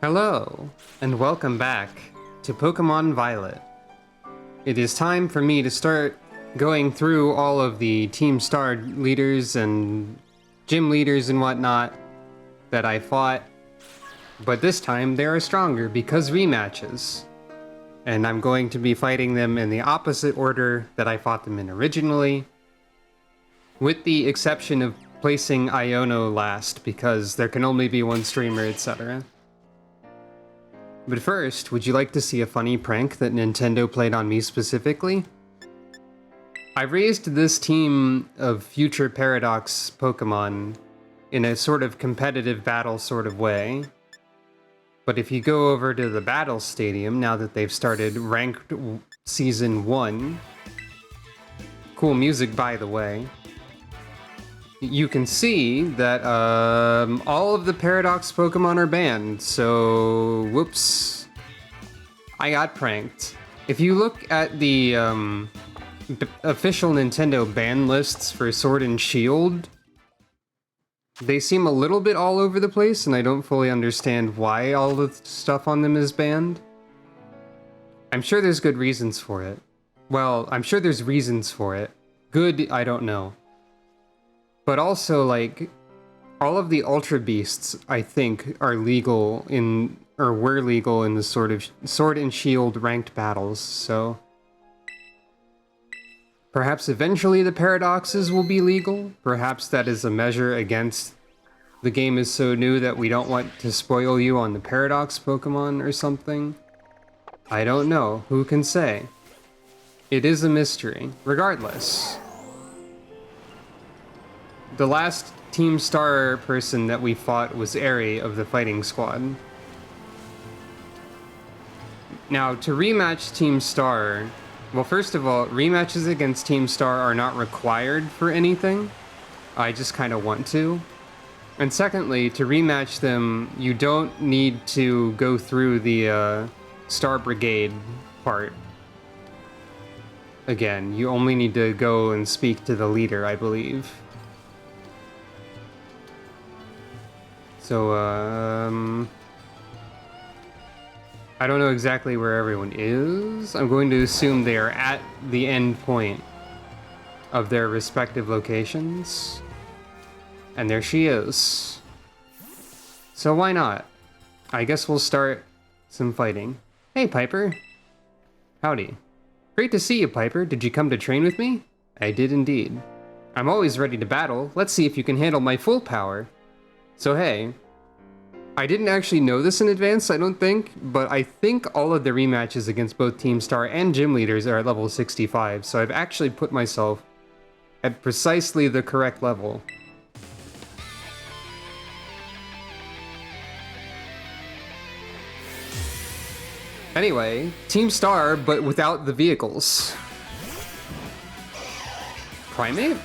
Hello, and welcome back to Pokemon Violet. It is time for me to start going through all of the Team Star leaders and gym leaders and whatnot that I fought, but this time they are stronger because rematches. And I'm going to be fighting them in the opposite order that I fought them in originally, with the exception of placing Iono last because there can only be one streamer, etc. But first, would you like to see a funny prank that Nintendo played on me specifically? I raised this team of future Paradox Pokemon in a sort of competitive battle sort of way. But if you go over to the Battle Stadium, now that they've started Ranked Season 1, cool music by the way, you can see that all of the Paradox Pokemon are banned, so whoops. I got pranked. If you look at the official Nintendo ban lists for Sword and Shield, they seem a little bit all over the place, and I don't fully understand why all the stuff on them is banned. I'm sure there's good reasons for it. Well, I'm sure there's reasons for it. Good, I don't know. But also, like, all of the Ultra Beasts, I think, are legal in, or were legal in the Sword and Shield ranked battles, so perhaps eventually the Paradoxes will be legal. Perhaps that is a measure against the game is so new that we don't want to spoil you on the Paradox Pokemon or something. I don't know. Who can say? It is a mystery. Regardless, the last Team Star person that we fought was Aerie of the Fighting Squad. Now, to rematch Team Star, well, first of all, rematches against Team Star are not required for anything. I just kind of want to. And secondly, to rematch them, you don't need to go through the Star Brigade part. Again, you only need to go and speak to the leader, I believe. So, I don't know exactly where everyone is. I'm going to assume they are at the end point of their respective locations. And there she is. So why not? I guess we'll start some fighting. Hey, Piper. Howdy. Great to see you, Piper. Did you come to train with me? I did indeed. I'm always ready to battle. Let's see if you can handle my full power. So hey, I didn't actually know this in advance, I don't think, but I think all of the rematches against both Team Star and gym leaders are at level 65, so I've actually put myself at precisely the correct level. Anyway, Team Star, but without the vehicles. Primate?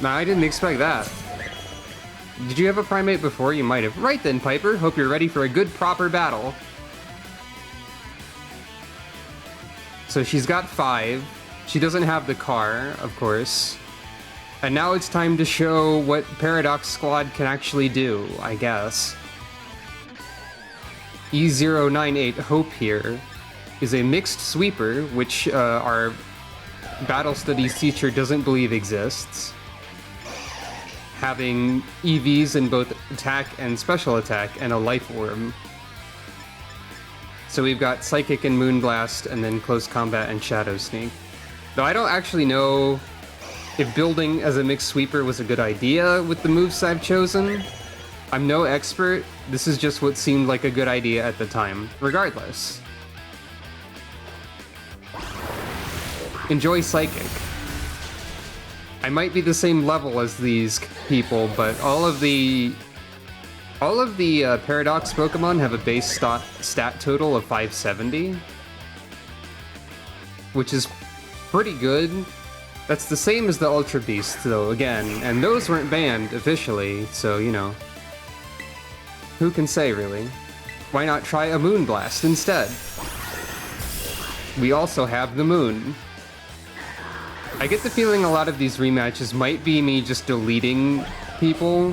Nah, I didn't expect that. Did you have a Primate before? You might have. Right then, Piper. Hope you're ready for a good, proper battle. So she's got 5. She doesn't have the car, of course. And now it's time to show what Paradox Squad can actually do, I guess. E098 Hope here is a mixed sweeper, which our Battle Studies teacher doesn't believe exists, having EVs in both attack and special attack, and a life orb. So we've got Psychic and Moonblast, and then Close Combat and Shadow Sneak. Though I don't actually know if building as a mixed sweeper was a good idea with the moves I've chosen. I'm no expert, this is just what seemed like a good idea at the time. Regardless. Enjoy Psychic. I might be the same level as these people, but all of the Paradox Pokemon have a base stat total of 570, which is pretty good. That's the same as the Ultra Beasts, though, again, and those weren't banned officially, so, you know, who can say, really? Why not try a Moonblast instead? We also have the Moon. I get the feeling a lot of these rematches might be me just deleting people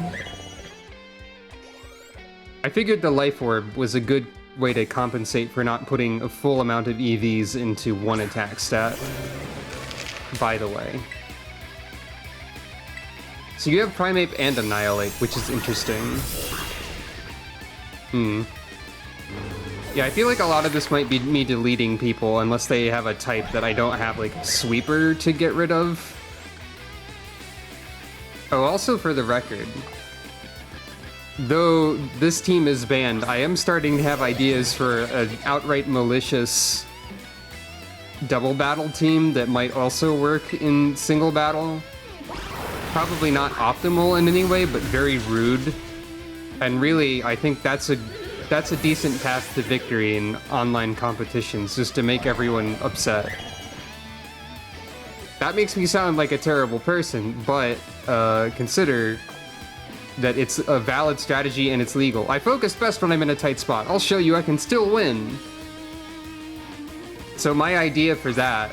I figured the Life Orb was a good way to compensate for not putting a full amount of EVs into one attack stat, by the way. So you have Primeape and Annihilate, which is interesting. Yeah, I feel like a lot of this might be me deleting people unless they have a type that I don't have, like, Sweeper to get rid of. Oh, also for the record, though this team is banned, I am starting to have ideas for an outright malicious double battle team that might also work in single battle. Probably not optimal in any way, but very rude. And really, I think that's a decent path to victory in online competitions, just to make everyone upset. That makes me sound like a terrible person, but consider that it's a valid strategy and it's legal. I focus best when I'm in a tight spot. I'll show you I can still win. So my idea for that,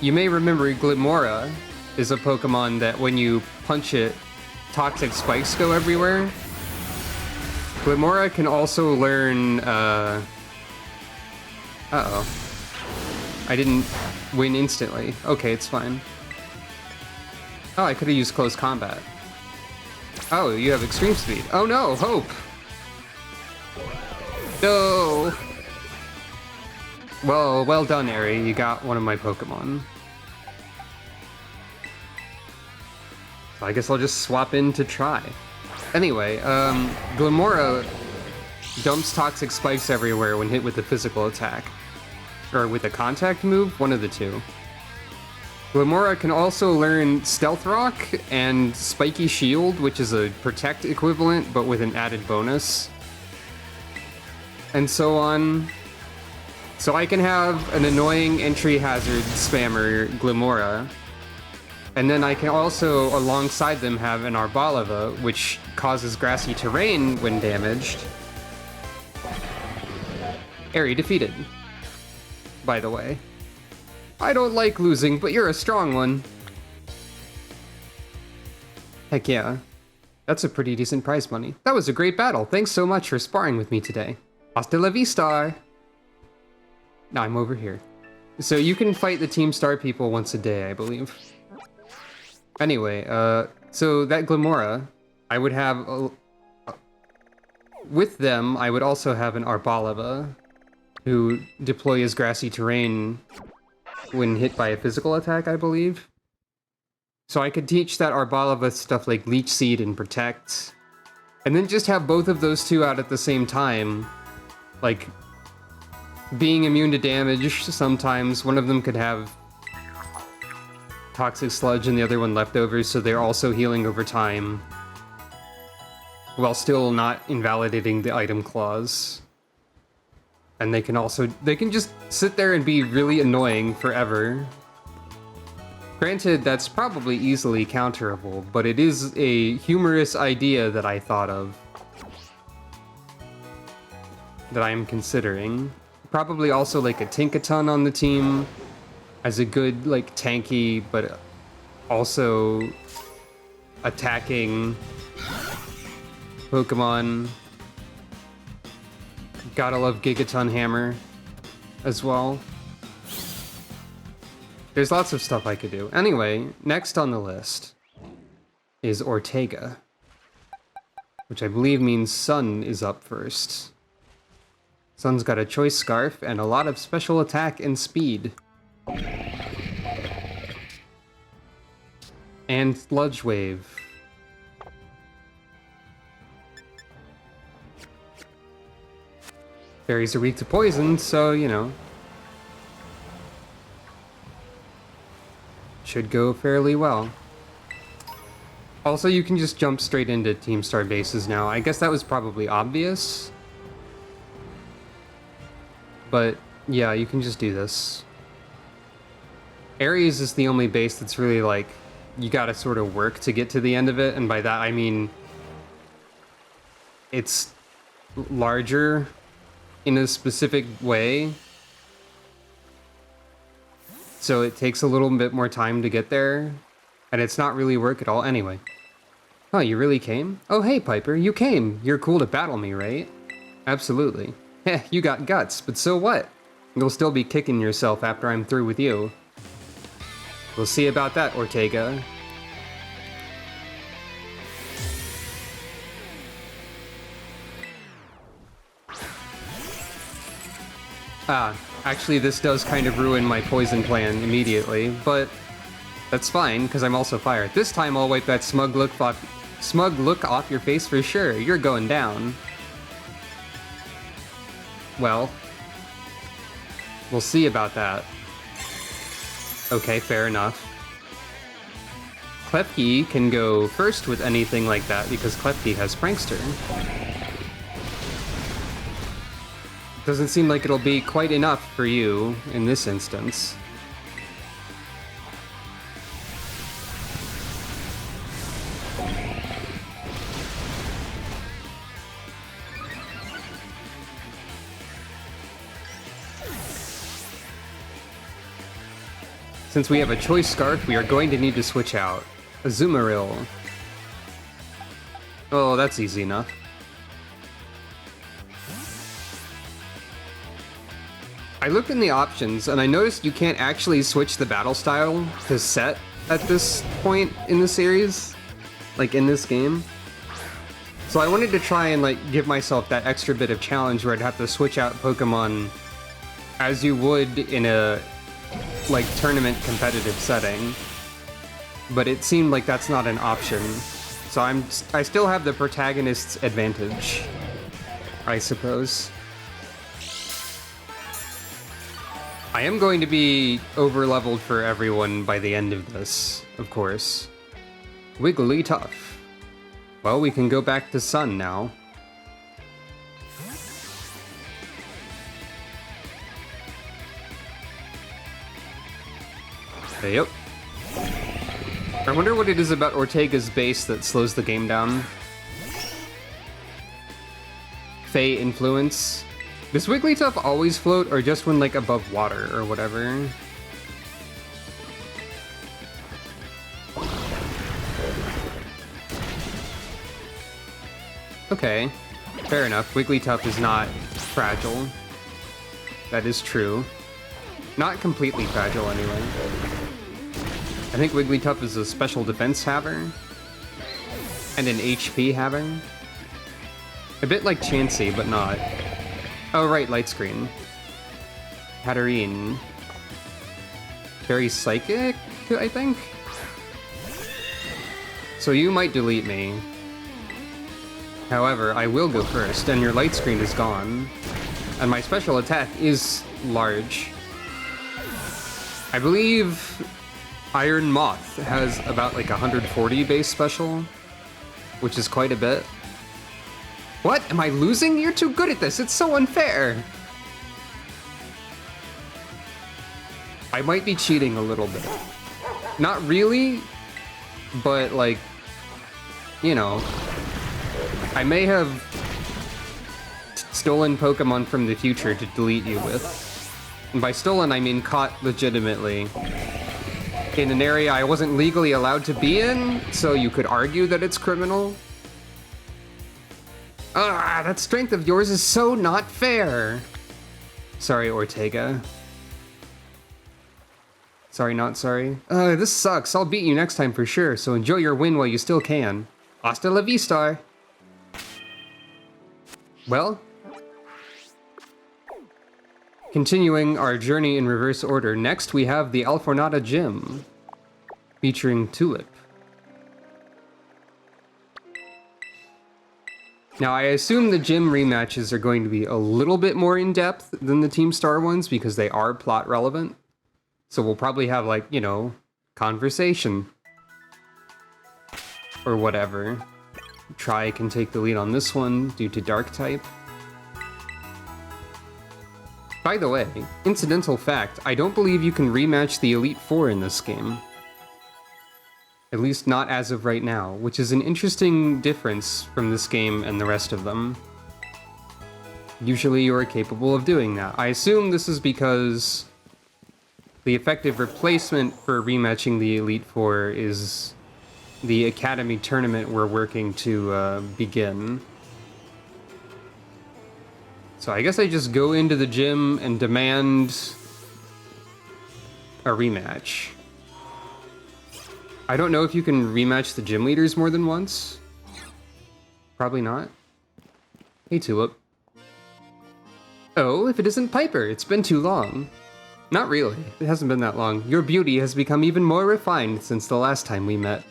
you may remember Glimora is a Pokemon that when you punch it, toxic spikes go everywhere. Glimora can also learn, uh-oh. I didn't win instantly. Okay, it's fine. Oh, I could have used close combat. Oh, you have extreme speed. Oh no, Hope! No! Well done, Eri. You got one of my Pokemon. So I guess I'll just swap in to try. Anyway, Glimora dumps toxic spikes everywhere when hit with a physical attack. Or with a contact move, one of the two. Glimora can also learn Stealth Rock and Spiky Shield, which is a Protect equivalent, but with an added bonus. And so on. So I can have an annoying entry hazard spammer, Glimora. And then I can also, alongside them, have an Arboliva, which causes grassy terrain when damaged. Eri defeated, by the way. I don't like losing, but you're a strong one. Heck yeah. That's a pretty decent prize money. That was a great battle. Thanks so much for sparring with me today. Hasta la vista! Now I'm over here. So you can fight the Team Star people once a day, I believe. Anyway, so that Glimora, I would have... with them, I would also have an Arboliva, who deploys grassy terrain when hit by a physical attack, I believe. So I could teach that Arboliva stuff like Leech Seed and Protect, and then just have both of those two out at the same time. Like, being immune to damage sometimes. One of them could have Toxic Sludge and the other one Leftovers, so they're also healing over time, while still not invalidating the item clause. And they can just sit there and be really annoying forever. Granted, that's probably easily counterable, but it is a humorous idea that I thought of. That I'm considering. Probably also like a Tinkaton on the team as a good, like, tanky, but also attacking Pokemon. Gotta love Gigaton Hammer as well. There's lots of stuff I could do. Anyway, next on the list is Ortega, which I believe means Sun is up first. Sun's got a Choice Scarf and a lot of special attack and speed. And Sludge Wave. Fairies are weak to poison, so, you know. Should go fairly well. Also, you can just jump straight into Team Star bases now. I guess that was probably obvious. But, yeah, you can just do this. Ares is the only base that's really, like, you gotta sort of work to get to the end of it, and by that I mean it's larger in a specific way, so it takes a little bit more time to get there, and it's not really work at all anyway. Oh, you really came? Oh, hey, Piper, you came. You're cool to battle me, right? Absolutely. Heh, you got guts, but so what? You'll still be kicking yourself after I'm through with you. We'll see about that, Ortega. Ah, actually this does kind of ruin my poison plan immediately, but that's fine, because I'm also fire. This time I'll wipe that smug look off your face for sure. You're going down. Well, we'll see about that. Okay, fair enough. Klefki can go first with anything like that because Klefki has Prankster. Doesn't seem like it'll be quite enough for you in this instance. Since we have a choice scarf, we are going to need to switch out. Azumarill. Oh, that's easy enough. I looked in the options, and I noticed you can't actually switch the battle style to set at this point in the series, like in this game. So I wanted to try and like give myself that extra bit of challenge where I'd have to switch out Pokemon as you would in a like tournament competitive setting. But it seemed like that's not an option. So I still have the protagonist's advantage, I suppose. I am going to be over-leveled for everyone by the end of this, of course. Wigglytuff. Well, we can go back to Sun now. Yep. I wonder what it is about Ortega's base that slows the game down. Fey influence. Does Wigglytuff always float, or just when, like, above water, or whatever? Okay, fair enough. Wigglytuff is not fragile. That is true. Not completely fragile, anyway. I think Wigglytuff is a special defense haver. And an HP haver. A bit like Chansey, but not. Oh, right, Light Screen. Hatterene. Very psychic, I think? So you might delete me. However, I will go first, and your Light Screen is gone. And my special attack is large. I believe Iron Moth has about like 140 base special, which is quite a bit. What? Am I losing? You're too good at this. It's so unfair. I might be cheating a little bit. Not really, but like, you know, I may have stolen Pokemon from the future to delete you with. And by stolen, I mean caught legitimately. In an area I wasn't legally allowed to be in, so you could argue that it's criminal. Ah, that strength of yours is so not fair. Sorry, Ortega. Sorry, not sorry. This sucks. I'll beat you next time for sure, so enjoy your win while you still can. Hasta la vista. Well, continuing our journey in reverse order, next we have the Alfornata Gym, featuring Tulip. Now, I assume the gym rematches are going to be a little bit more in-depth than the Team Star ones because they are plot relevant. So we'll probably have, like, you know, conversation. Or whatever. Tri can take the lead on this one due to Dark type. By the way, incidental fact, I don't believe you can rematch the Elite Four in this game. At least not as of right now, which is an interesting difference from this game and the rest of them. Usually you are capable of doing that. I assume this is because the effective replacement for rematching the Elite Four is the academy tournament we're working to begin. So I guess I just go into the gym and demand a rematch. I don't know if you can rematch the gym leaders more than once. Probably not. Hey, Tulip. Oh, if it isn't Piper, it's been too long. Not really, it hasn't been that long. Your beauty has become even more refined since the last time we met.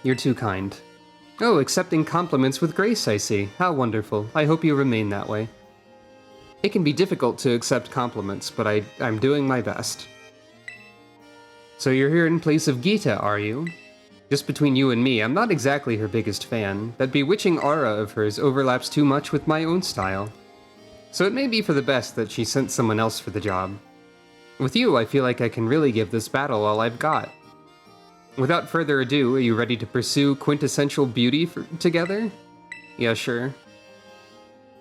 You're too kind. Oh, accepting compliments with grace, I see. How wonderful. I hope you remain that way. It can be difficult to accept compliments, but I'm doing my best. So you're here in place of Gita, are you? Just between you and me, I'm not exactly her biggest fan. That bewitching aura of hers overlaps too much with my own style. So it may be for the best that she sent someone else for the job. With you, I feel like I can really give this battle all I've got. Without further ado, are you ready to pursue quintessential beauty together? Yeah, sure.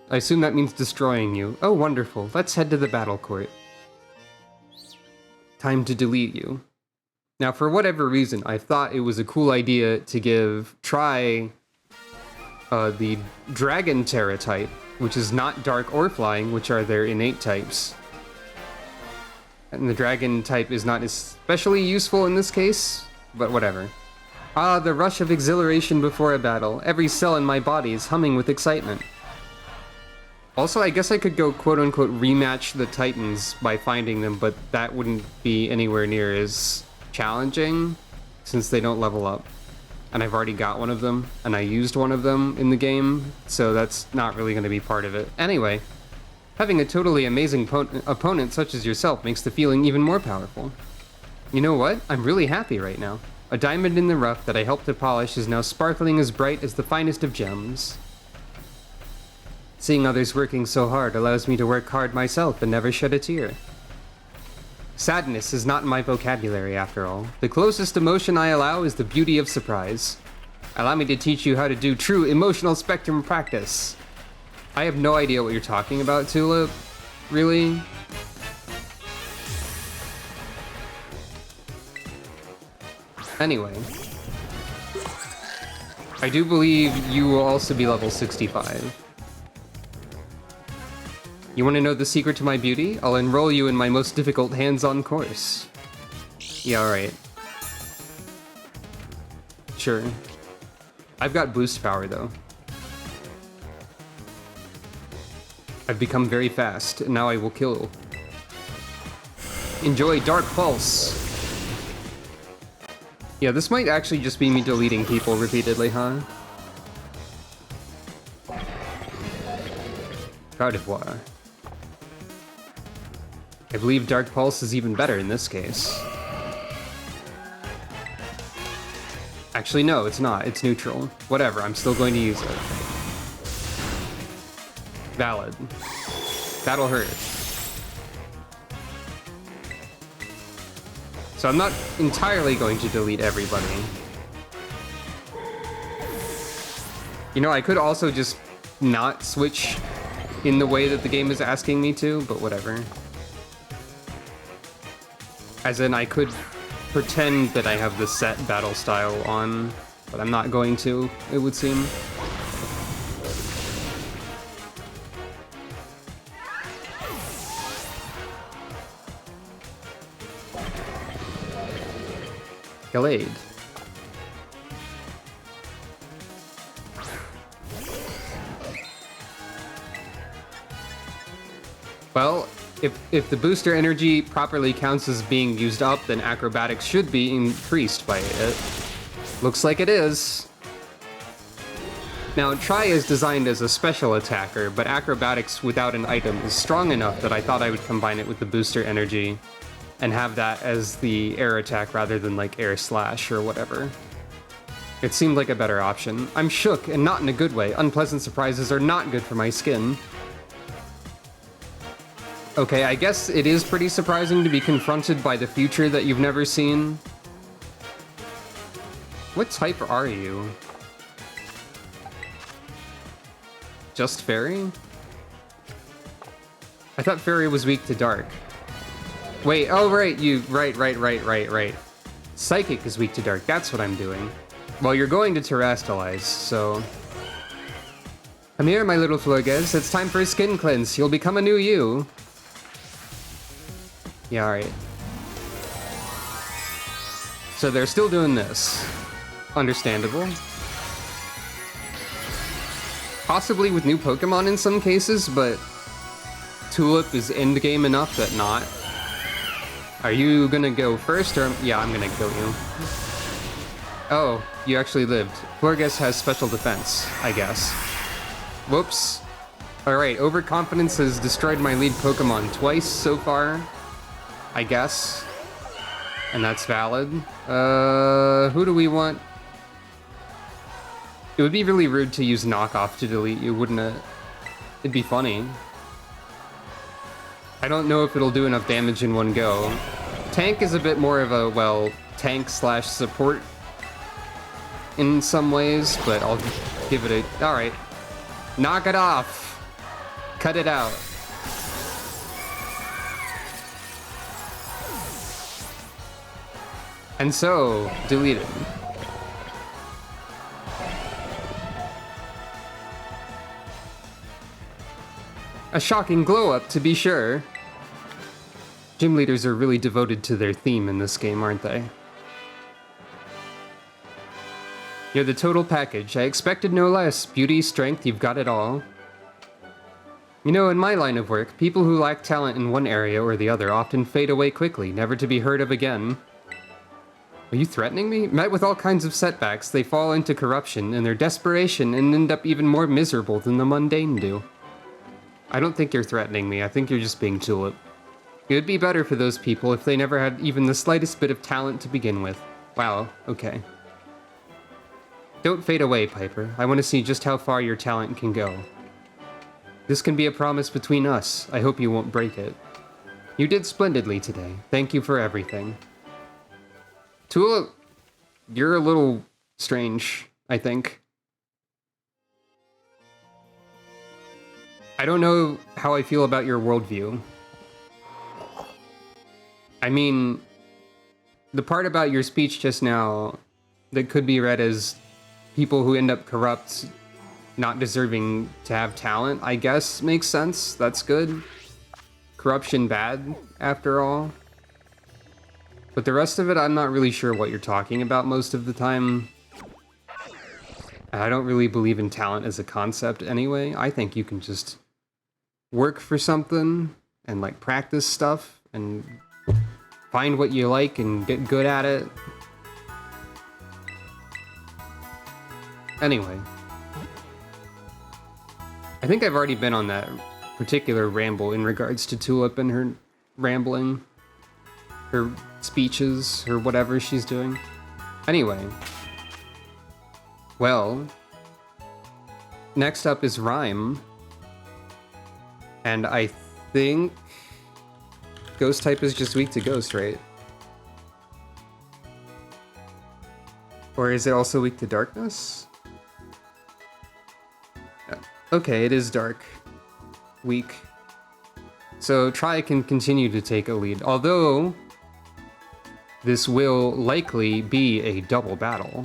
I assume that means destroying you. Oh, wonderful. Let's head to the battle court. Time to delete you. Now, for whatever reason, I thought it was a cool idea to try the Dragon Terra type, which is not dark or flying, which are their innate types. And the Dragon type is not especially useful in this case, but whatever. Ah, the rush of exhilaration before a battle. Every cell in my body is humming with excitement. Also, I guess I could go quote-unquote rematch the Titans by finding them, but that wouldn't be anywhere near as challenging since they don't level up. And I've already got one of them, and I used one of them in the game, so that's not really going to be part of it. Anyway, having a totally amazing opponent such as yourself makes the feeling even more powerful. You know what? I'm really happy right now. A diamond in the rough that I helped to polish is now sparkling as bright as the finest of gems. Seeing others working so hard allows me to work hard myself and never shed a tear. Sadness is not in my vocabulary, after all. The closest emotion I allow is the beauty of surprise. Allow me to teach you how to do true emotional spectrum practice. I have no idea what you're talking about, Tulip. Really? Anyway. I do believe you will also be level 65. You want to know the secret to my beauty? I'll enroll you in my most difficult hands-on course. Yeah, alright. Sure. I've got boost power, though. I've become very fast, and now I will kill. Enjoy Dark Pulse! Yeah, this might actually just be me deleting people repeatedly, huh? Gardevoir. I believe Dark Pulse is even better in this case. Actually, no, it's not. It's neutral. Whatever, I'm still going to use it. Valid. That'll hurt. So I'm not entirely going to delete everybody. You know, I could also just not switch in the way that the game is asking me to, but whatever. As in, I could pretend that I have the set battle style on, but I'm not going to, it would seem. Gallade. Well, if the booster energy properly counts as being used up, then acrobatics should be increased by it. Looks like it is. Now, Tri is designed as a special attacker, but acrobatics without an item is strong enough that I thought I would combine it with the booster energy and have that as the air attack rather than like air slash or whatever. It seemed like a better option. I'm shook, and not in a good way. Unpleasant surprises are not good for my skin. Okay, I guess it is pretty surprising to be confronted by the future that you've never seen. What type are you? Just fairy? I thought fairy was weak to dark. Wait, oh right, right. Psychic is weak to dark, that's what I'm doing. Well, you're going to terrestrialize, so... Come here, my little Flurges. It's time for a skin cleanse. You'll become a new you. Yeah, alright. So they're still doing this. Understandable. Possibly with new Pokemon in some cases, but Tulip is endgame enough that not. Are you gonna go first, or... Yeah, I'm gonna kill you. Oh, you actually lived. Florges has special defense, I guess. Whoops. Alright, overconfidence has destroyed my lead Pokemon twice so far, I guess. And that's valid. Who do we want? It would be really rude to use knockoff to delete you, wouldn't it? It'd be funny. I don't know if it'll do enough damage in one go. Tank is a bit more of a, well, tank slash support in some ways, but I'll give it a... Alright. Knock it off! Cut it out. And so, deleted. A shocking glow-up, to be sure. Gym leaders are really devoted to their theme in this game, aren't they? You're the total package. I expected no less. Beauty, strength, you've got it all. You know, in my line of work, people who lack talent in one area or the other often fade away quickly, never to be heard of again. Are you threatening me? Met with all kinds of setbacks, they fall into corruption and their desperation and end up even more miserable than the mundane do. I don't think you're threatening me, I think you're just being Tulip. It would be better for those people if they never had even the slightest bit of talent to begin with. Wow, okay. Don't fade away, Piper. I want to see just how far your talent can go. This can be a promise between us. I hope you won't break it. You did splendidly today. Thank you for everything. Tulip, you're a little strange, I think. I don't know how I feel about your worldview. I mean, the part about your speech just now that could be read as people who end up corrupt, not deserving to have talent, I guess makes sense. That's good. Corruption bad, after all. But the rest of it, I'm not really sure what you're talking about most of the time. I don't really believe in talent as a concept anyway. I think you can just work for something and like practice stuff and find what you like and get good at it. Anyway, I think I've already been on that particular ramble in regards to Tulip and her rambling, her speeches, or whatever she's doing. Anyway, well, next up is Rhyme, and I think Ghost type is just weak to Ghost, right? Or is it also weak to Darkness? Okay, it is dark. Weak. So Tri can continue to take a lead, although this will likely be a double battle.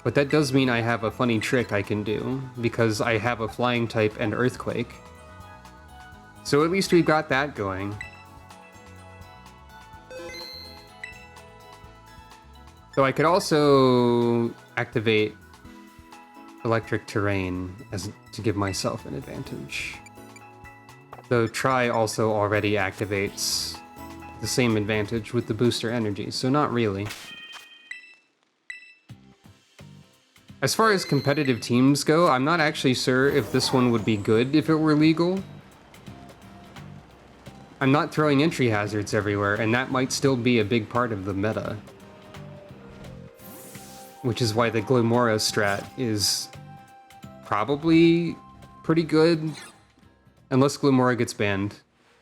But that does mean I have a funny trick I can do, because I have a flying type and earthquake. So at least we've got that going. So I could also activate electric terrain to give myself an advantage. Though Tri also already activates the same advantage with the booster energy, so not really. As far as competitive teams go, I'm not actually sure if this one would be good if it were legal. I'm not throwing entry hazards everywhere, and that might still be a big part of the meta. Which is why the Glumora strat is probably pretty good, unless Glumora gets banned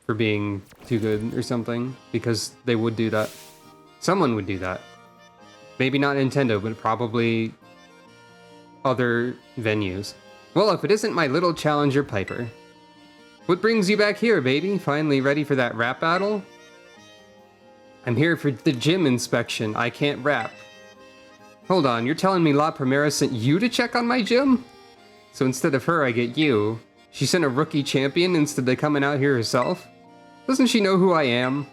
for being too good or something, because they would do that. Someone would do that. Maybe not Nintendo, but probably other venues. Well, if it isn't my little challenger Piper. What brings you back here, baby? Finally ready for that rap battle? I'm here for the gym inspection. I can't rap. Hold on, you're telling me La Primera sent you to check on my gym? So instead of her, I get you. She sent a rookie champion instead of coming out here herself? Doesn't she know who I am?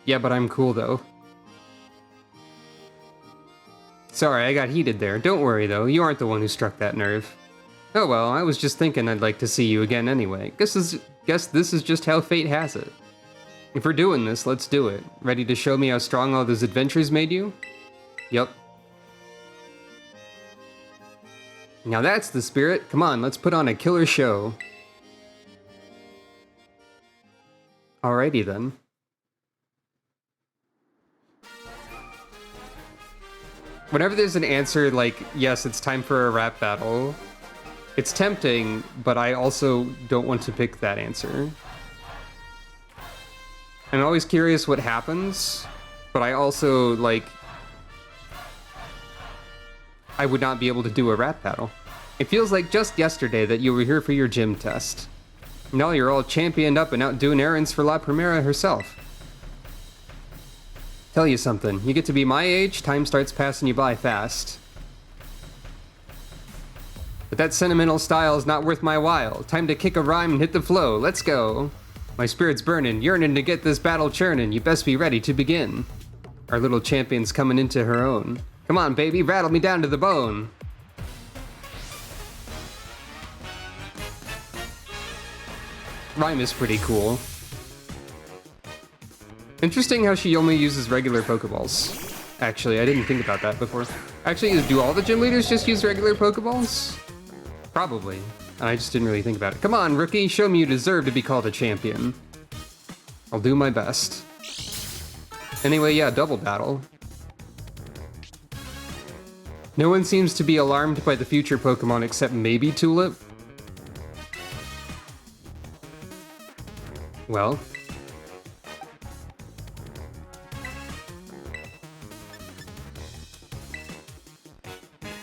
Yeah, but I'm cool though. Sorry, I got heated there. Don't worry though, you aren't the one who struck that nerve. Oh well, I was just thinking I'd like to see you again anyway. Guess this is just how fate has it. If we're doing this, let's do it. Ready to show me how strong all those adventures made you? Yup. Now that's the spirit. Come on, let's put on a killer show. Alrighty then. Whenever there's an answer like, yes, it's time for a rap battle, it's tempting, but I also don't want to pick that answer. I'm always curious what happens, but I also, like, I would not be able to do a rap battle. It feels like just yesterday that you were here for your gym test. Now you're all championed up and out doing errands for La Primera herself. Tell you something, you get to be my age, time starts passing you by fast. But that sentimental style is not worth my while. Time to kick a rhyme and hit the flow, let's go. My spirit's burning, yearning to get this battle churning, you best be ready to begin. Our little champion's coming into her own. Come on, baby, rattle me down to the bone. Rhyme is pretty cool. Interesting how she only uses regular Pokeballs. Actually, I didn't think about that before. Actually, do all the gym leaders just use regular Pokeballs? Probably. I just didn't really think about it. Come on, rookie, show me you deserve to be called a champion. I'll do my best. Anyway, yeah, double battle. No one seems to be alarmed by the future Pokemon except maybe Tulip. Well.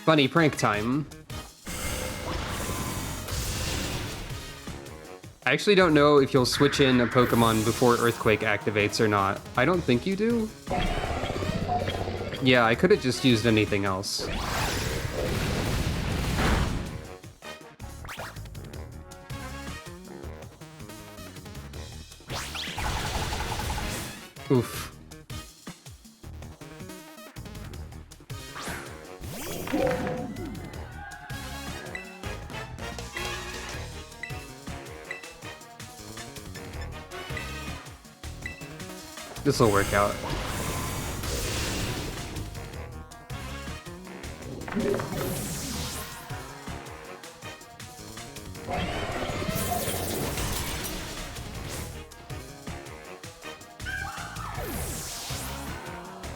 Funny prank time. I actually don't know if you'll switch in a Pokemon before Earthquake activates or not. I don't think you do. Yeah, I could have just used anything else. Oof. This'll work out.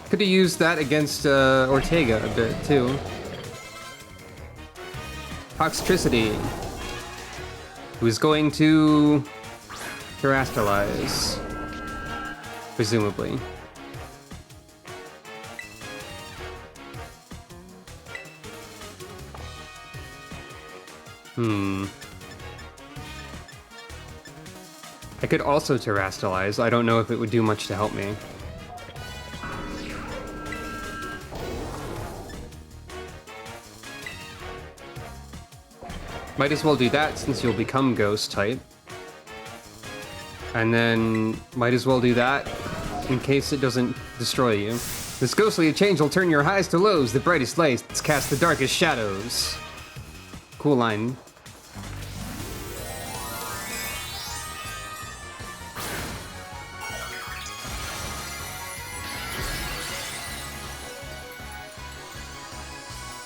Could have used that against Ortega a bit too. Toxtricity. Who's going to terrestrialize? Presumably. I could also terrestrialize. I don't know if it would do much to help me. Might as well do that since you'll become ghost type. And then might as well do that in case it doesn't destroy you. This ghostly change will turn your highs to lows. The brightest lights cast the darkest shadows. Cool line.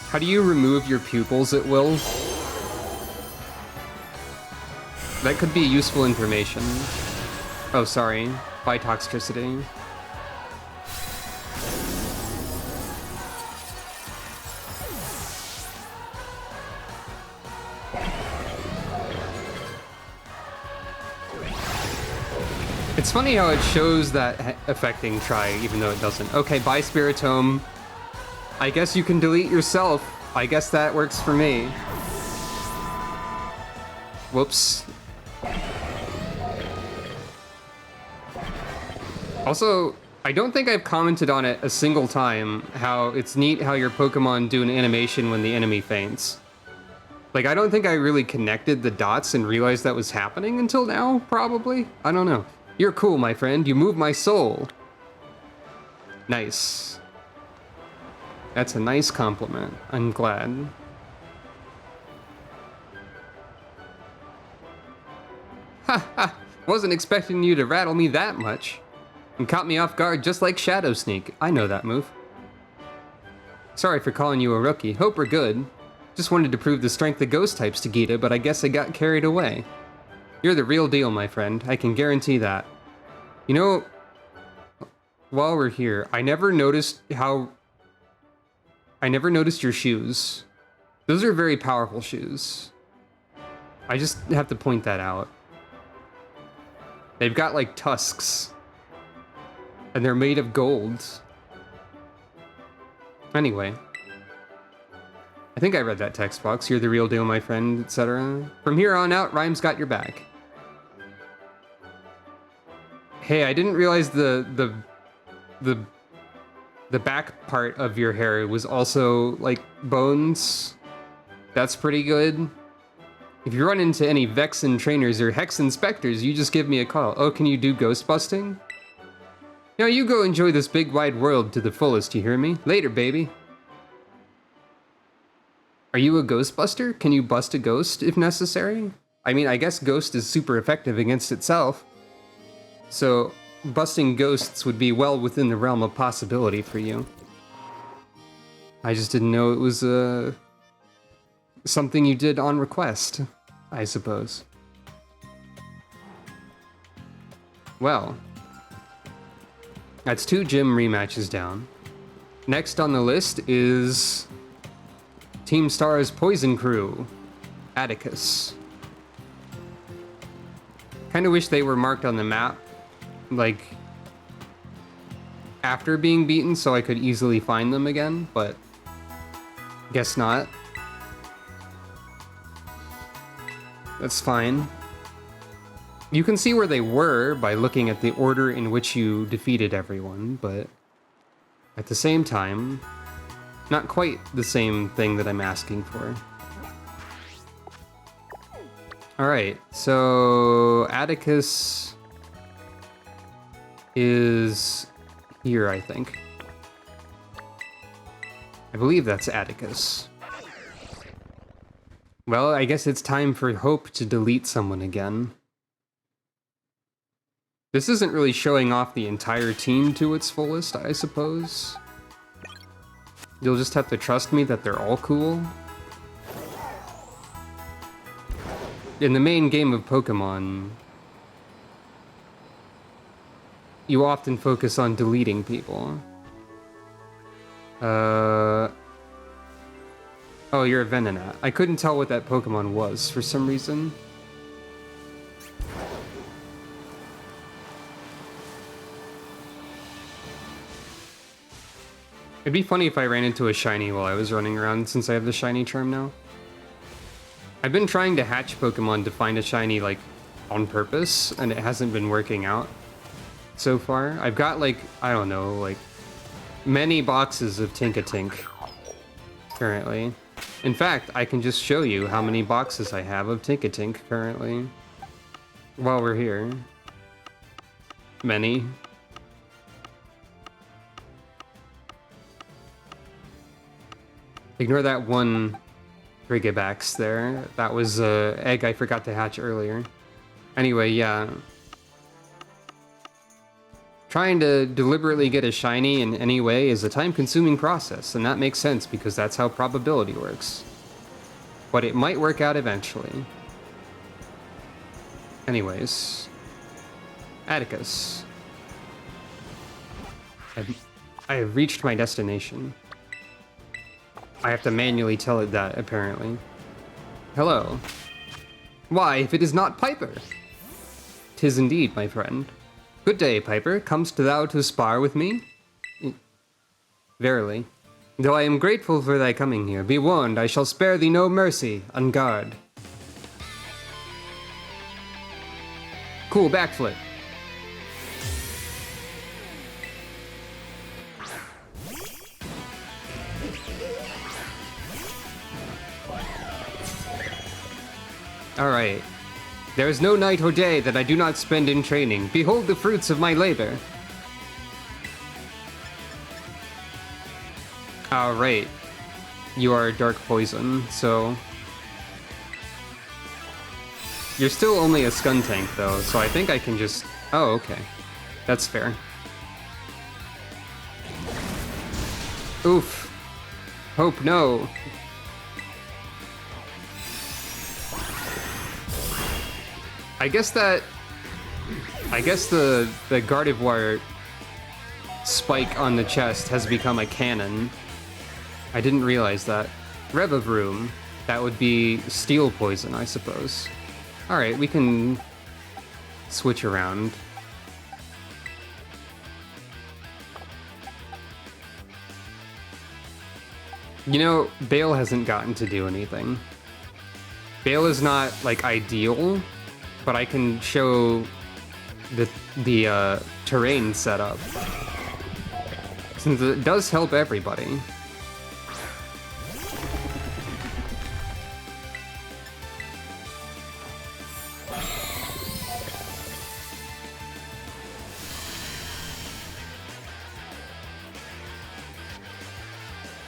How do you remove your pupils at will? That could be useful information. Oh, sorry. By Toxtricity. It's funny how it shows that affecting Try, even though it doesn't. Okay, bye Spiritomb. I guess you can delete yourself. I guess that works for me. Whoops. Also, I don't think I've commented on it a single time how it's neat how your Pokemon do an animation when the enemy faints. Like, I don't think I really connected the dots and realized that was happening until now, probably. I don't know. You're cool, my friend. You move my soul. Nice. That's a nice compliment. I'm glad. Ha ha! Wasn't expecting you to rattle me that much. And caught me off guard just like Shadow Sneak. I know that move. Sorry for calling you a rookie. Hope we're good. Just wanted to prove the strength of ghost types to Gita, but I guess I got carried away. You're the real deal, my friend. I can guarantee that. You know, while we're here, I never noticed your shoes. Those are very powerful shoes. I just have to point that out. They've got like tusks. And they're made of gold. Anyway. I think I read that text box. You're the real deal, my friend, etc. From here on out, Rhyme's got your back. Hey, I didn't realize the back part of your hair was also like bones. That's pretty good. If you run into any Vexen trainers or Hex inspectors, you just give me a call. Oh, can you do ghost busting? Now you go enjoy this big wide world to the fullest, you hear me? Later, baby. Are you a ghostbuster? Can you bust a ghost if necessary? I mean, I guess ghost is super effective against itself. So, busting ghosts would be well within the realm of possibility for you. I just didn't know it was, something you did on request, I suppose. Well, that's 2 gym rematches down. Next on the list is Team Star's Poison Crew, Atticus. Kinda wish they were marked on the map, like, after being beaten so I could easily find them again, but guess not. That's fine. You can see where they were by looking at the order in which you defeated everyone, but at the same time, not quite the same thing that I'm asking for. Alright, so Atticus is here, I think. I believe that's Atticus. Well, I guess it's time for Hope to delete someone again. This isn't really showing off the entire team to its fullest, I suppose. You'll just have to trust me that they're all cool. In the main game of Pokemon, you often focus on deleting people. Oh, you're a Venonat. I couldn't tell what that Pokemon was for some reason. It'd be funny if I ran into a shiny while I was running around, since I have the shiny charm now. I've been trying to hatch Pokemon to find a shiny, like, on purpose, and it hasn't been working out so far. I've got, like, I don't know, like, many boxes of Tinkatink currently. In fact, I can just show you how many boxes I have of Tinkatink currently while we're here. Many. Ignore that one Frigibax there. That was an egg I forgot to hatch earlier. Anyway, yeah. Trying to deliberately get a shiny in any way is a time-consuming process, and that makes sense because that's how probability works. But it might work out eventually. Anyways. Atticus. I have reached my destination. I have to manually tell it that, apparently. Hello. Why, if it is not Piper? 'Tis indeed, my friend. Good day, Piper. Comest thou to spar with me? Verily. Though I am grateful for thy coming here, be warned, I shall spare thee no mercy, on guard. Cool backflip. Alright. There is no night or day that I do not spend in training. Behold the fruits of my labor. Alright. You are dark poison, so... You're still only a skun tank, though, so I think I can just... Oh, okay. That's fair. Oof. Hope no. I guess the Gardevoir spike on the chest has become a cannon. I didn't realize that. Revavroom. That would be steel poison, I suppose. Alright, we can switch around. You know, Bale hasn't gotten to do anything. Bale is not, like, ideal, but I can show the terrain setup. Since it does help everybody.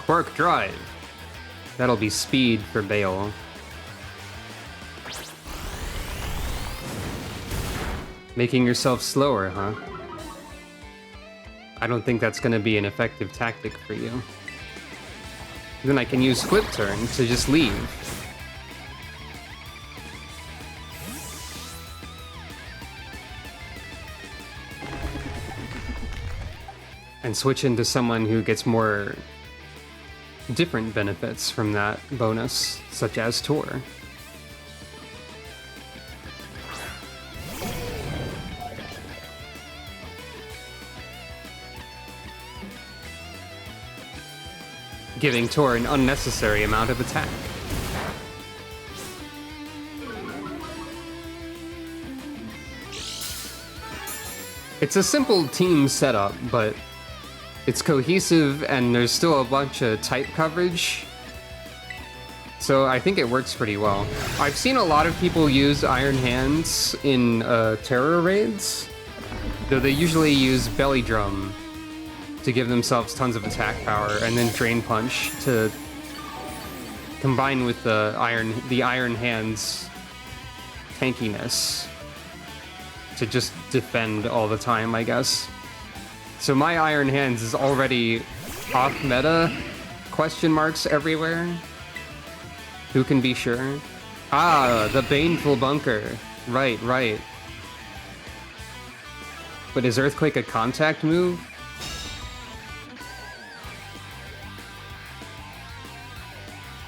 Quark Drive. That'll be speed for Bale. Making yourself slower, huh? I don't think that's gonna be an effective tactic for you. Then I can use Flip Turn to just leave. And switch into someone who gets more different benefits from that bonus, such as Tor. Giving Tor an unnecessary amount of attack. It's a simple team setup, but it's cohesive and there's still a bunch of type coverage. So I think it works pretty well. I've seen a lot of people use Iron Hands in terror raids, though they usually use Belly Drum to give themselves tons of attack power, and then Drain Punch to combine with the Iron Hands tankiness to just defend all the time, I guess. So my Iron Hands is already off meta, question marks everywhere. Who can be sure? Ah, the Baneful Bunker. Right, right. But is Earthquake a contact move?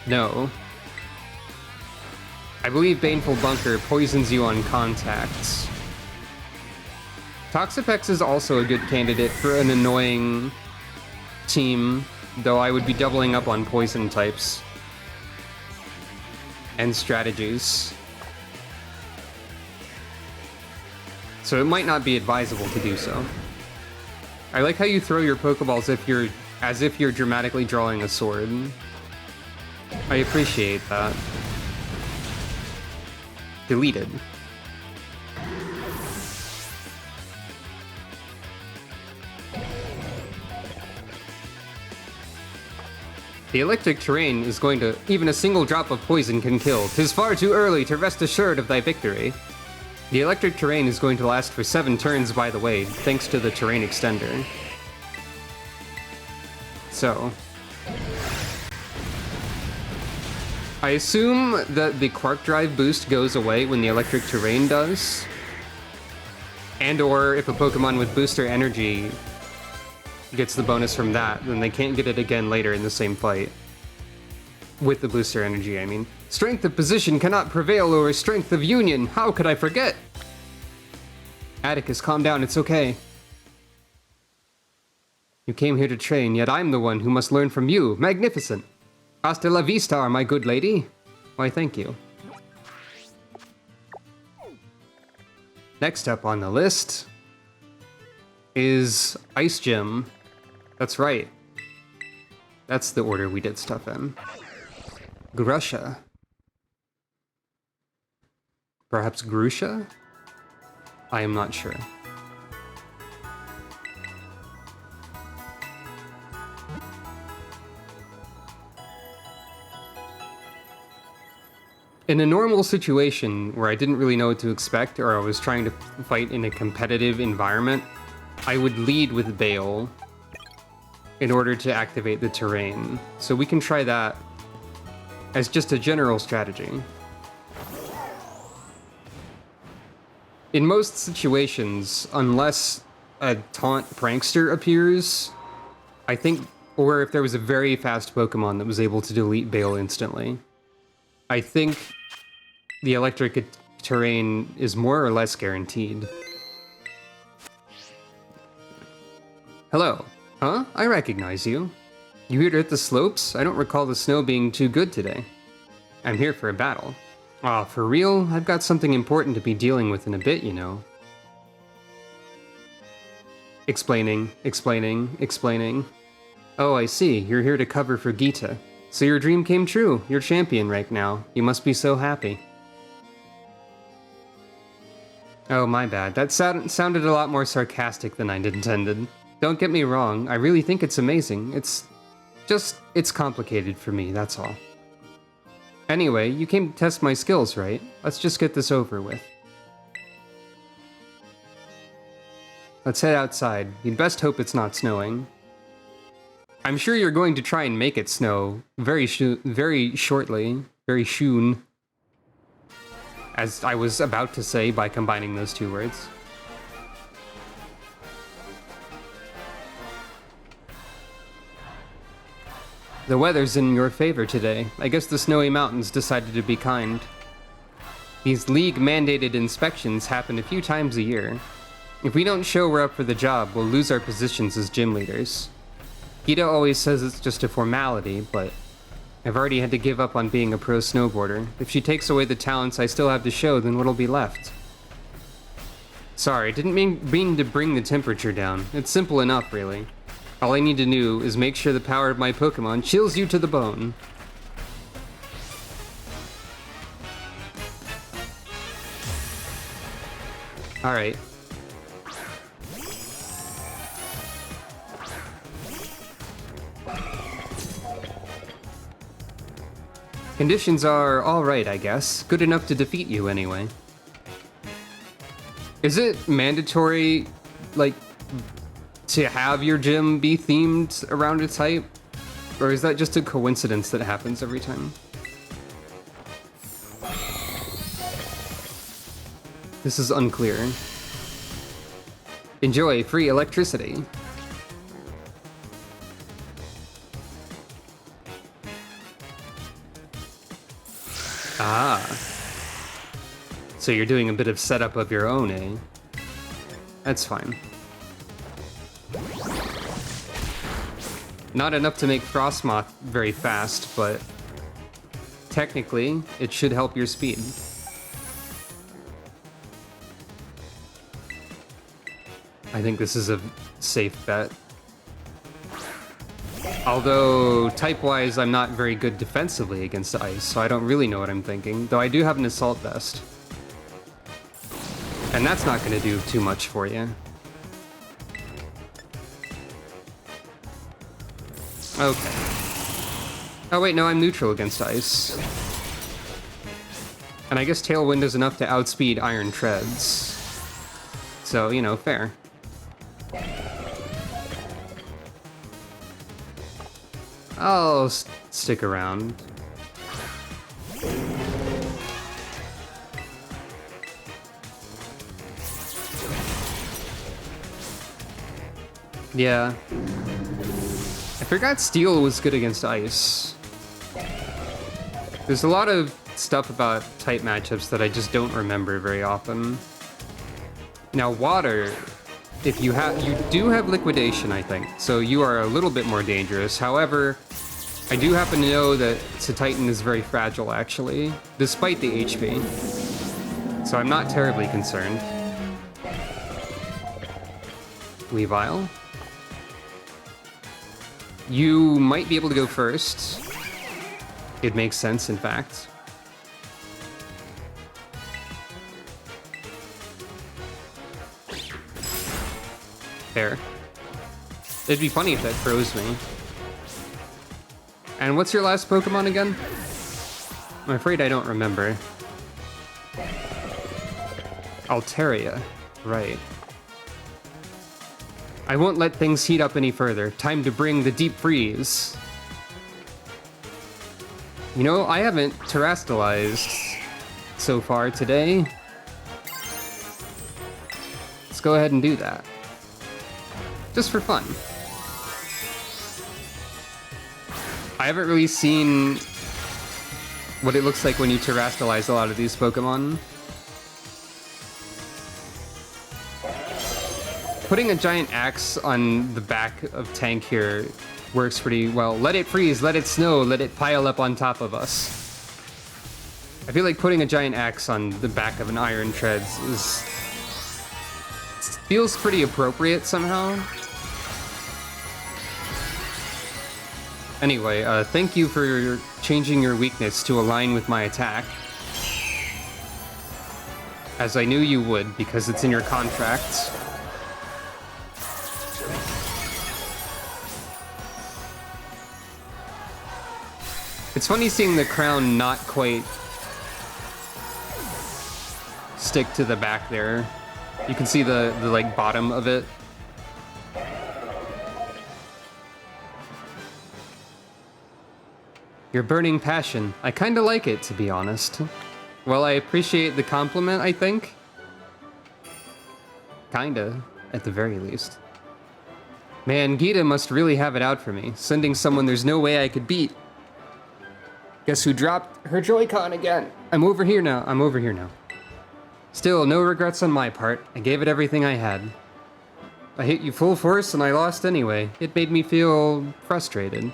No. I believe Baneful Bunker poisons you on contacts. Toxapex is also a good candidate for an annoying team, though I would be doubling up on poison types and strategies. So it might not be advisable to do so. I like how you throw your Pokeballs as if you're dramatically drawing a sword. I appreciate that. Deleted. The electric terrain is going to... Even a single drop of poison can kill. 'Tis far too early to rest assured of thy victory. The electric terrain is going to last for 7 turns, by the way, thanks to the terrain extender. So... I assume that the Quark Drive boost goes away when the electric terrain does. And or if a Pokemon with booster energy gets the bonus from that, then they can't get it again later in the same fight. With the booster energy, I mean. Strength of position cannot prevail over strength of union. How could I forget? Atticus, calm down, it's okay. You came here to train, yet I'm the one who must learn from you. Magnificent. Hasta la vista, my good lady. Why, thank you. Next up on the list is Ice Gym. That's right. That's the order we did stuff in. Grusha. Perhaps Grusha? I am not sure. In a normal situation where I didn't really know what to expect, or I was trying to fight in a competitive environment, I would lead with Bale in order to activate the terrain. So we can try that as just a general strategy. In most situations, unless a taunt prankster appears, I think, or if there was a very fast Pokemon that was able to delete Bale instantly, I think the electric terrain is more or less guaranteed. Hello. Huh? I recognize you. You here to hit the slopes? I don't recall the snow being too good today. I'm here for a battle. Aw, for real? I've got something important to be dealing with in a bit, you know. Explaining. Oh, I see. You're here to cover for Gita. So your dream came true. You're champion right now. You must be so happy. Oh, my bad. That sounded a lot more sarcastic than I'd intended. Don't get me wrong, I really think it's amazing. It's complicated for me, that's all. Anyway, you came to test my skills, right? Let's just get this over with. Let's head outside. You'd best hope it's not snowing. I'm sure you're going to try and make it snow very shortly, very soon. As I was about to say by combining those two words. The weather's in your favor today. I guess the snowy mountains decided to be kind. These league-mandated inspections happen a few times a year. If we don't show we're up for the job, we'll lose our positions as gym leaders. Gita always says it's just a formality, but I've already had to give up on being a pro snowboarder. If she takes away the talents I still have to show, then what'll be left? Sorry, didn't mean to bring the temperature down. It's simple enough, really. All I need to do is make sure the power of my Pokemon chills you to the bone. Alright. Conditions are alright, I guess. Good enough to defeat you, anyway. Is it mandatory, like, to have your gym be themed around a type? Or is that just a coincidence that happens every time? This is unclear. Enjoy free electricity. Ah. So you're doing a bit of setup of your own, eh? That's fine. Not enough to make Frostmoth very fast, but technically, it should help your speed. I think this is a safe bet. Although, type-wise, I'm not very good defensively against ice, so I don't really know what I'm thinking, though I do have an Assault Vest. And that's not going to do too much for you. Okay. Oh wait, no, I'm neutral against ice. And I guess Tailwind is enough to outspeed Iron Treads. So, you know, fair. I'll stick around. Yeah. I forgot Steel was good against Ice. There's a lot of stuff about type matchups that I just don't remember very often. Now, Water, if you do have Liquidation, I think, so you are a little bit more dangerous. However, I do happen to know that Titan is very fragile, actually, despite the HP. So I'm not terribly concerned. Weavile. You might be able to go first. It makes sense, in fact. Fair. It'd be funny if that froze me. And what's your last Pokemon again? I'm afraid I don't remember. Altaria. Right. I won't let things heat up any further. Time to bring the deep freeze. You know, I haven't terastallized so far today. Let's go ahead and do that. Just for fun. I haven't really seen what it looks like when you terastallize a lot of these Pokemon. Putting a giant axe on the back of Tank here works pretty well. Let it freeze, let it snow, let it pile up on top of us. I feel like putting a giant axe on the back of an Iron Treads feels pretty appropriate somehow. Anyway, thank you for changing your weakness to align with my attack. As I knew you would, because it's in your contract. It's funny seeing the crown not quite stick to the back there. You can see the like bottom of it. Your burning passion. I kinda like it, to be honest. Well, I appreciate the compliment, I think. Kinda, at the very least. Man, Geeta must really have it out for me, sending someone there's no way I could beat. Guess who dropped her Joy-Con again? I'm over here now. Still, no regrets on my part. I gave it everything I had. I hit you full force and I lost anyway. It made me feel frustrated.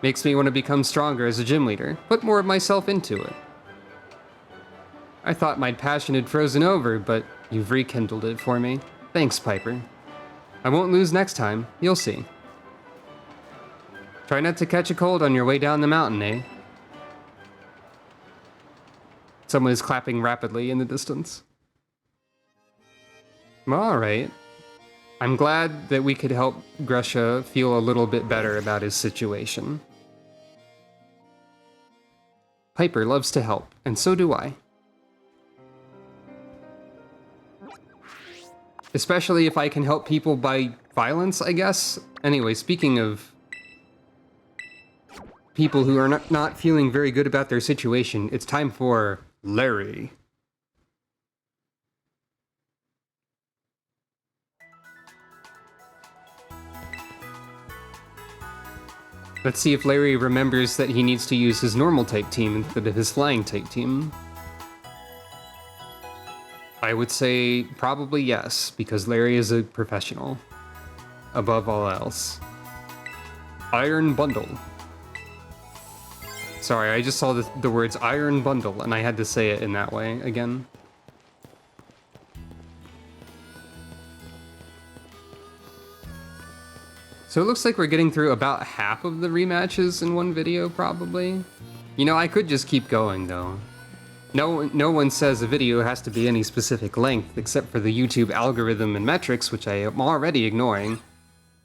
Makes me want to become stronger as a gym leader. Put more of myself into it. I thought my passion had frozen over, but you've rekindled it for me. Thanks, Piper. I won't lose next time. You'll see. Try not to catch a cold on your way down the mountain, eh? Someone is clapping rapidly in the distance. All right. I'm glad that we could help Gresha feel a little bit better about his situation. Piper loves to help, and so do I. Especially if I can help people by violence, I guess. Anyway, speaking of people who are not feeling very good about their situation, it's time for Larry. Let's see if Larry remembers that he needs to use his normal type team instead of his flying type team. I would say probably yes, because Larry is a professional. Above all else. Iron Bundle. Sorry, I just saw the words Iron Bundle, and I had to say it in that way again. So it looks like we're getting through about half of the rematches in one video, probably. You know, I could just keep going, though. No one says a video has to be any specific length, except for the YouTube algorithm and metrics, which I am already ignoring.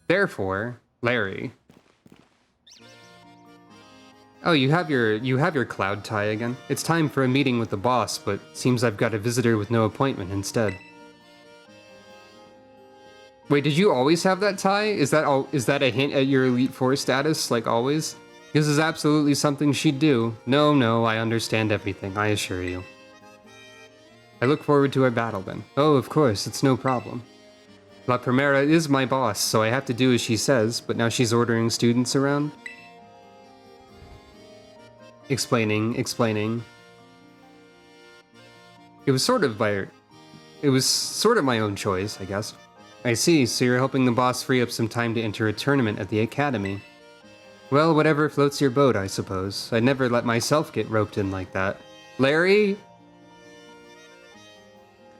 Therefore, Larry. Oh, you have your cloud tie again. It's time for a meeting with the boss, but seems I've got a visitor with no appointment instead. Wait, did you always have that tie? Is that a hint at your Elite Four status, like always? This is absolutely something she'd do. No, I understand everything, I assure you. I look forward to our battle then. Oh, of course, it's no problem. La Primera is my boss, so I have to do as she says, but now she's ordering students around. Explaining. It was sort of my own choice, I guess. I see, so you're helping the boss free up some time to enter a tournament at the academy. Well, whatever floats your boat, I suppose. I'd never let myself get roped in like that. Larry?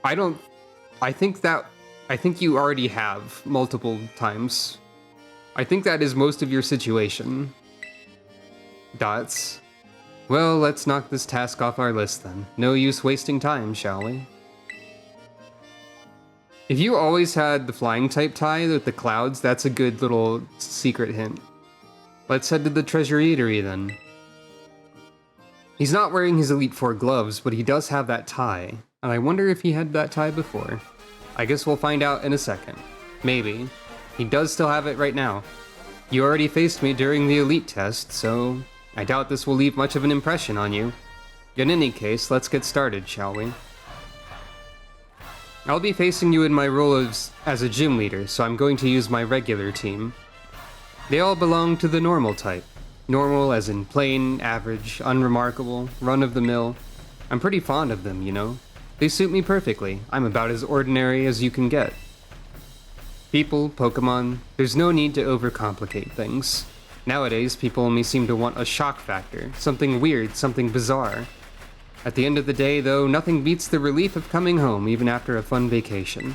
I think you already have multiple times. I think that is most of your situation. Dots. Well, let's knock this task off our list then. No use wasting time, shall we? If you always had the flying type tie with the clouds, that's a good little secret hint. Let's head to the treasure eatery then. He's not wearing his Elite Four gloves, but he does have that tie. And I wonder if he had that tie before. I guess we'll find out in a second. Maybe. He does still have it right now. You already faced me during the Elite test, so I doubt this will leave much of an impression on you. In any case, let's get started, shall we? I'll be facing you in my role as a gym leader, so I'm going to use my regular team. They all belong to the normal type. Normal as in plain, average, unremarkable, run-of-the-mill. I'm pretty fond of them, you know? They suit me perfectly. I'm about as ordinary as you can get. People, Pokemon, there's no need to overcomplicate things. Nowadays, people only seem to want a shock factor, something weird, something bizarre. At the end of the day, though, nothing beats the relief of coming home even after a fun vacation.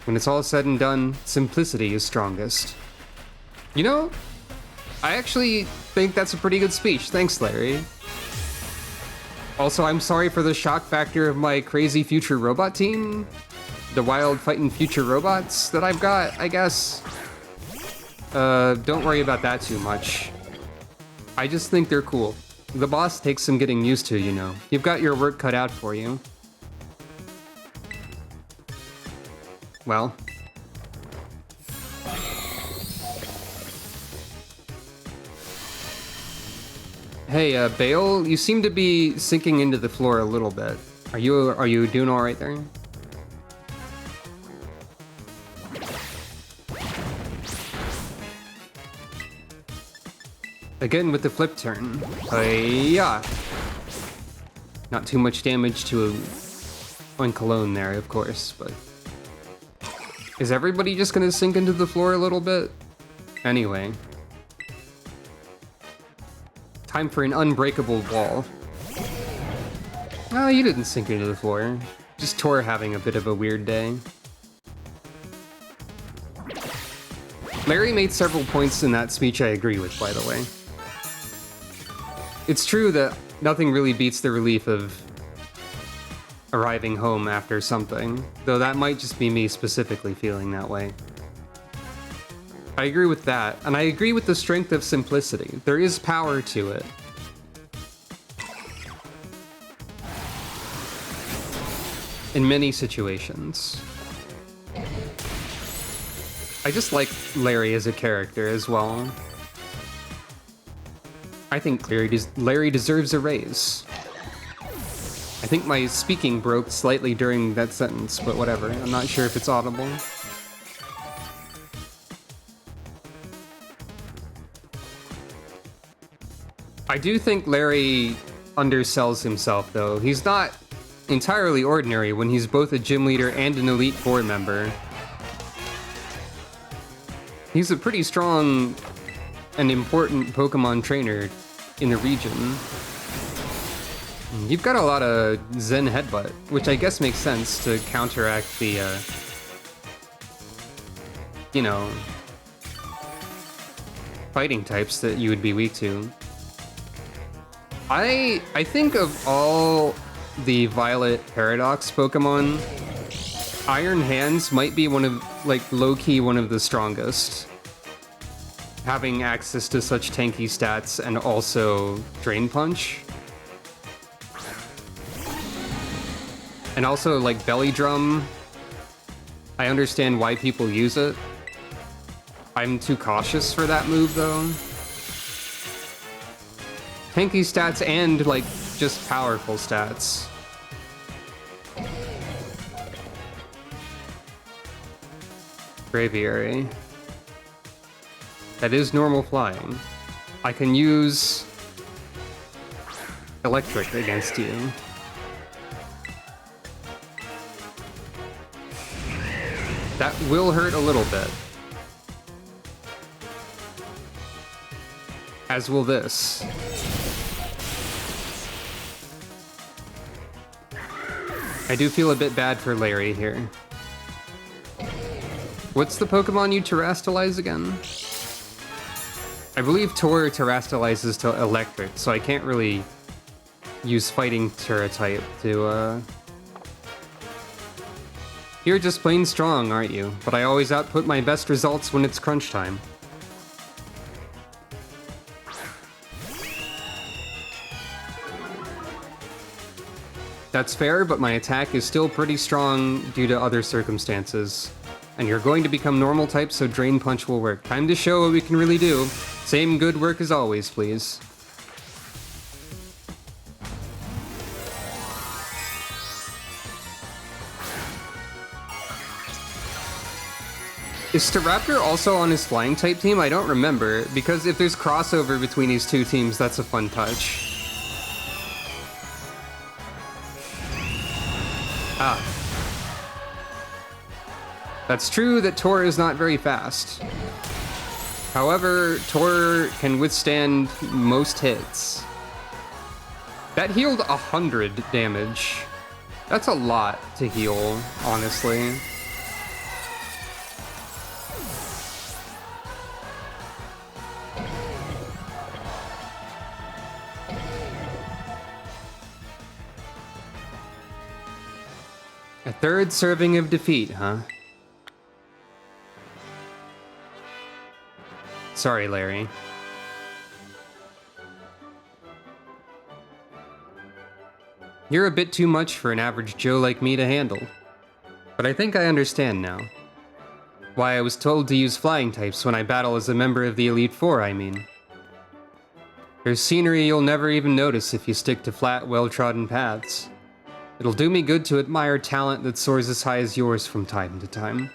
When it's all said and done, simplicity is strongest. You know, I actually think that's a pretty good speech. Thanks, Larry. Also, I'm sorry for the shock factor of my crazy future robot team. The wild fighting future robots that I've got, I guess. Don't worry about that too much. I just think they're cool. The boss takes some getting used to, you know. You've got your work cut out for you. Well. Hey, Bale, you seem to be sinking into the floor a little bit. Are you doing all right there? Again with the flip turn. Yeah. Not too much damage to one cologne there, of course, but... Is everybody just gonna sink into the floor a little bit? Anyway. Time for an unbreakable wall. Oh, you didn't sink into the floor. Just Tor having a bit of a weird day. Larry made several points in that speech I agree with, by the way. It's true that nothing really beats the relief of arriving home after something, though that might just be me specifically feeling that way. I agree with that, and I agree with the strength of simplicity. There is power to it. In many situations. I just like Larry as a character as well. I think Larry deserves a raise. I think my speaking broke slightly during that sentence, but whatever. I'm not sure if it's audible. I do think Larry undersells himself, though. He's not entirely ordinary when he's both a gym leader and an Elite Four member. He's a pretty strong and important Pokemon trainer in the region. You've got a lot of Zen Headbutt, which I guess makes sense to counteract the, you know, fighting types that you would be weak to. I think of all the Violet Paradox Pokemon, Iron Hands might be one of, like, low-key one of the strongest. Having access to such tanky stats and also Drain Punch. And also, like, Belly Drum. I understand why people use it. I'm too cautious for that move, though. Tanky stats and, like, just powerful stats. Braviary. That is normal flying. I can use electric against you. That will hurt a little bit. As will this. I do feel a bit bad for Larry here. What's the Pokemon you terrastalize again? I believe Tor terrastalizes to electric, so I can't really use fighting Terra type to You're just plain strong, aren't you? But I always output my best results when it's crunch time. That's fair, but my attack is still pretty strong due to other circumstances. And you're going to become normal type, so Drain Punch will work. Time to show what we can really do. Same good work as always, please. Is Staraptor also on his flying type team? I don't remember, because if there's crossover between these two teams, that's a fun touch. Ah. That's true that Tor is not very fast. However, Tor can withstand most hits. That healed 100 damage. That's a lot to heal, honestly. A third serving of defeat, huh? Sorry, Larry. You're a bit too much for an average Joe like me to handle. But I think I understand now. Why I was told to use flying types when I battle as a member of the Elite Four, I mean. There's scenery you'll never even notice if you stick to flat, well-trodden paths. It'll do me good to admire talent that soars as high as yours from time to time.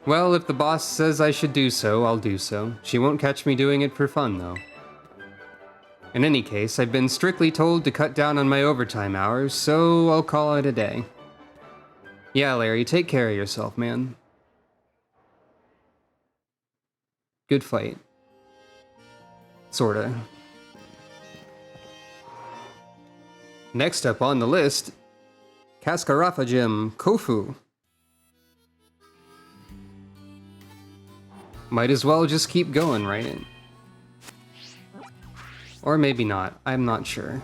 Well, if the boss says I should do so, I'll do so. She won't catch me doing it for fun, though. In any case, I've been strictly told to cut down on my overtime hours, so I'll call it a day. Yeah, Larry, take care of yourself, man. Good fight. Sorta. Next up on the list, Cascarafa Gym, Kofu. Might as well just keep going, right? Or maybe not, I'm not sure.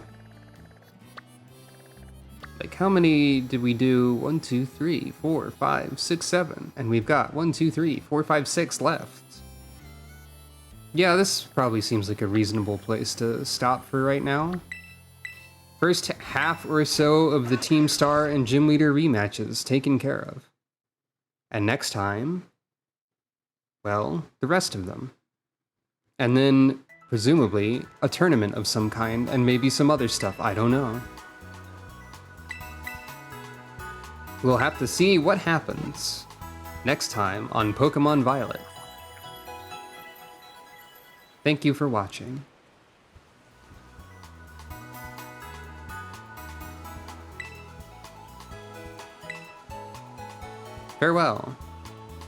Like, how many did we do? 1, 2, 3, 4, 5, 6, 7. And we've got 1, 2, 3, 4, 5, 6 left. Yeah, this probably seems like a reasonable place to stop for right now. First half or so of the Team Star and Gym Leader rematches taken care of. And next time, well, the rest of them. And then, presumably, a tournament of some kind, and maybe some other stuff, I don't know. We'll have to see what happens next time on Pokemon Violet. Thank you for watching. Farewell.